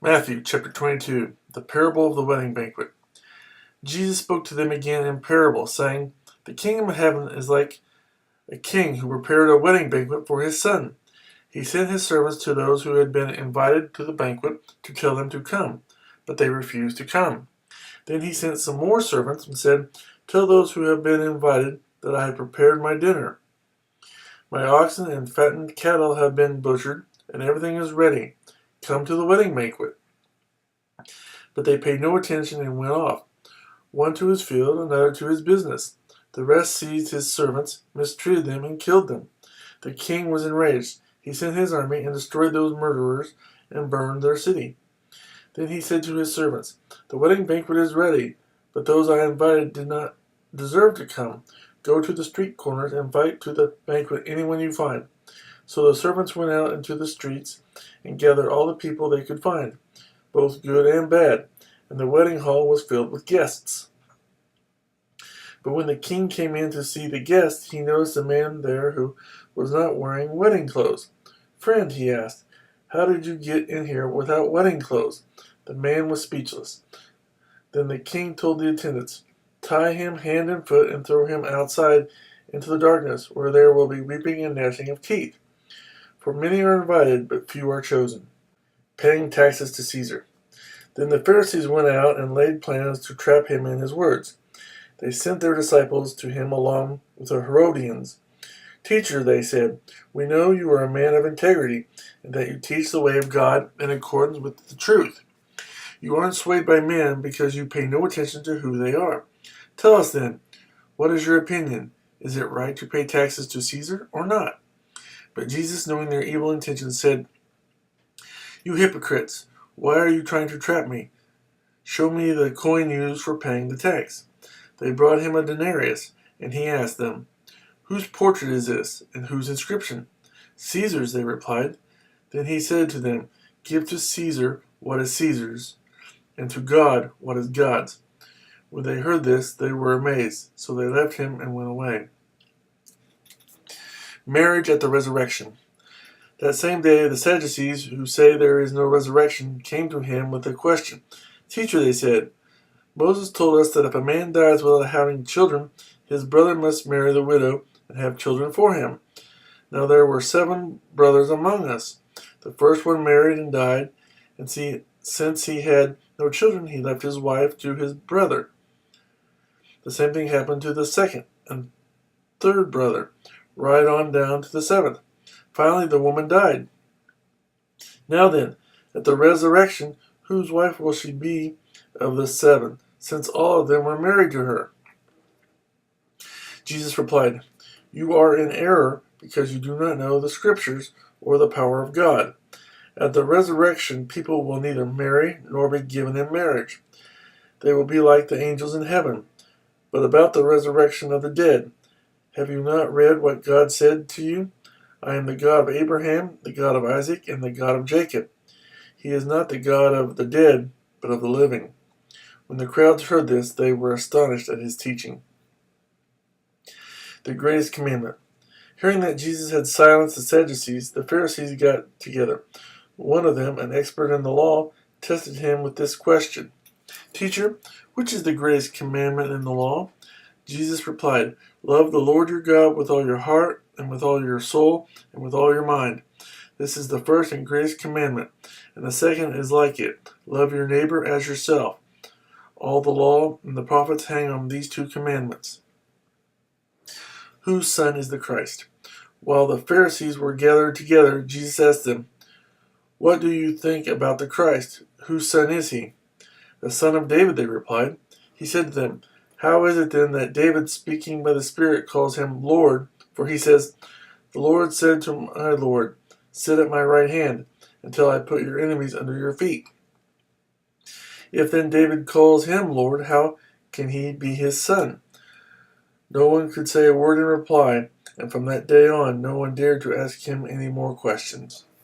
Matthew chapter 22, the parable of the wedding banquet. Jesus spoke to them again in parable, saying, The kingdom of heaven is like a king who prepared a wedding banquet for his son. He sent his servants to those who had been invited to the banquet to tell them to come, but they refused to come. Then he sent some more servants and said, Tell those who have been invited that I have prepared my dinner. My oxen and fattened cattle have been butchered, and everything is ready. Come to the wedding banquet. But they paid no attention and went off, one to his field, another to his business. The rest seized his servants, mistreated them, and killed them. The king was enraged. He sent his army and destroyed those murderers and burned their city. Then he said to his servants, The wedding banquet is ready, but those I invited did not deserve to come. Go to the street corners and invite to the banquet anyone you find. So the servants went out into the streets and gathered all the people they could find, both good and bad, and the wedding hall was filled with guests. But when the king came in to see the guests, he noticed a man there who was not wearing wedding clothes. Friend, he asked, how did you get in here without wedding clothes? The man was speechless. Then the king told the attendants, Tie him hand and foot and throw him outside into the darkness, where there will be weeping and gnashing of teeth. For many are invited, but few are chosen. Paying taxes to Caesar. Then the Pharisees went out and laid plans to trap him in his words. They sent their disciples to him along with the Herodians. Teacher, they said, we know you are a man of integrity, and that you teach the way of God in accordance with the truth. You aren't swayed by men because you pay no attention to who they are. Tell us then, what is your opinion? Is it right to pay taxes to Caesar or not? But Jesus, knowing their evil intentions, said, You hypocrites, why are you trying to trap me? Show me the coin used for paying the tax. They brought him a denarius, and he asked them, Whose portrait is this, and whose inscription? Caesar's, they replied. Then he said to them, Give to Caesar what is Caesar's, and to God what is God's. When they heard this, they were amazed, so they left him and went away. Marriage at the resurrection. That same day, the Sadducees, who say there is no resurrection, came to him with a question. Teacher, they said, Moses told us that if a man dies without having children, his brother must marry the widow and have children for him. Now there were 7 brothers among us. The first one married and died, and since he had no children, he left his wife to his brother. The same thing happened to the second and third brother, right on down to the 7th. Finally, the woman died. Now then, at the resurrection, whose wife will she be of the 7, since all of them were married to her? Jesus replied, You are in error because you do not know the Scriptures or the power of God. At the resurrection, people will neither marry nor be given in marriage. They will be like the angels in heaven. But about the resurrection of the dead, have you not read what God said to you? I am the God of Abraham, the God of Isaac, and the God of Jacob. He is not the God of the dead, but of the living. When the crowds heard this, they were astonished at his teaching. The greatest commandment. Hearing that Jesus had silenced the Sadducees, the Pharisees got together. One of them, an expert in the law, tested him with this question. Teacher, which is the greatest commandment in the law? Jesus replied, Love the Lord your God with all your heart, and with all your soul, and with all your mind. This is the first and greatest commandment, and the second is like it. Love your neighbor as yourself. All the law and the prophets hang on these 2 commandments. Whose son is the Christ? While the Pharisees were gathered together, Jesus asked them, What do you think about the Christ? Whose son is he? The son of David, they replied. He said to them, How is it then that David, speaking by the Spirit, calls him Lord? For he says, The Lord said to my Lord, Sit at my right hand, until I put your enemies under your feet. If then David calls him Lord, how can he be his son? No one could say a word in reply, and from that day on no one dared to ask him any more questions.